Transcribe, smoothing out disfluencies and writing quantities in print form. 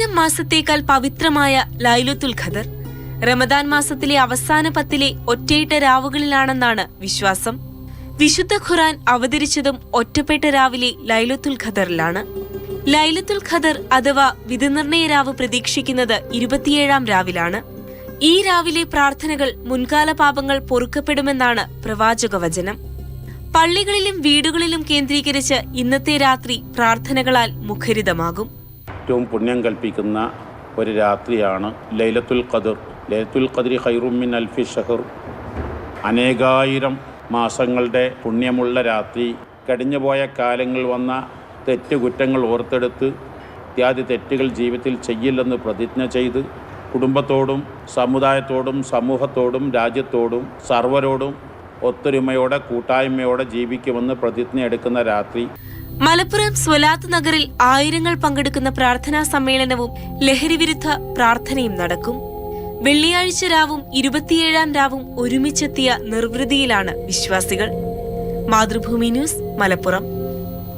1000 മാസത്തേക്കാൾ പവിത്രമായ ലൈലത്തുൽ ഖദർ റമദാൻ മാസത്തിലെ അവസാന 10 ഒറ്റയിട്ട രാവുകളിലാണെന്നാണ് വിശ്വാസം. വിശുദ്ധ ഖുർആൻ അവതരിച്ചതും ഒറ്റപ്പെട്ട രാവിലെ ലൈലത്തുൽ ഖദറിലാണ്. ലൈലത്തുൽ ഖദർ അഥവാ വിധിനിർണയ രാവ് പ്രതീക്ഷിക്കുന്നത് 27ാം രാവിലാണ്. ഈ രാവിലെ പ്രാർത്ഥനകൾ മുൻകാല പാപങ്ങൾ പൊറുക്കപ്പെടുമെന്നാണ് പ്രവാചക വചനം. പള്ളികളിലും വീടുകളിലും കേന്ദ്രീകരിച്ച് ഇന്നത്തെ രാത്രി പ്രാർത്ഥനകളാൽ മുഖരിതമാകും. ഏറ്റവും പുണ്യം കൽപ്പിക്കുന്ന ഒരു രാത്രിയാണ് ലൈലത്തുൽ ഖദർ. ലൈലത്തുൽ ഖദ്രി ഖൈറും മിൻ അൽഫി ഷഹർ. അനേകായിരം മാസങ്ങളുടെ പുണ്യമുള്ള രാത്രി. കഴിഞ്ഞുപോയ കാലങ്ങൾ വന്ന തെറ്റുകുറ്റങ്ങൾ ഓർത്തെടുത്ത് ഇത്യാദി തെറ്റുകൾ ജീവിതത്തിൽ ചെയ്യില്ലെന്ന് പ്രതിജ്ഞ ചെയ്ത് കുടുംബത്തോടും സമുദായത്തോടും സമൂഹത്തോടും രാജ്യത്തോടും സർവരോടും ഒത്തൊരുമയോടെ കൂട്ടായ്മയോടെ ജീവിക്കുമെന്ന് പ്രതിജ്ഞ എടുക്കുന്ന രാത്രി. മലപ്പുറം സ്വലാത്ത് നഗറിൽ ആയിരങ്ങൾ പങ്കെടുക്കുന്ന പ്രാർത്ഥനാ സമ്മേളനവും ലഹരിവിരുദ്ധ പ്രാർത്ഥനയും നടക്കും. വെള്ളിയാഴ്ച രാവും 27ാം രാവും ഒരുമിച്ചെത്തിയ നിർവൃതിയിലാണ് വിശ്വാസികൾ. മാതൃഭൂമി ന്യൂസ്, മലപ്പുറം.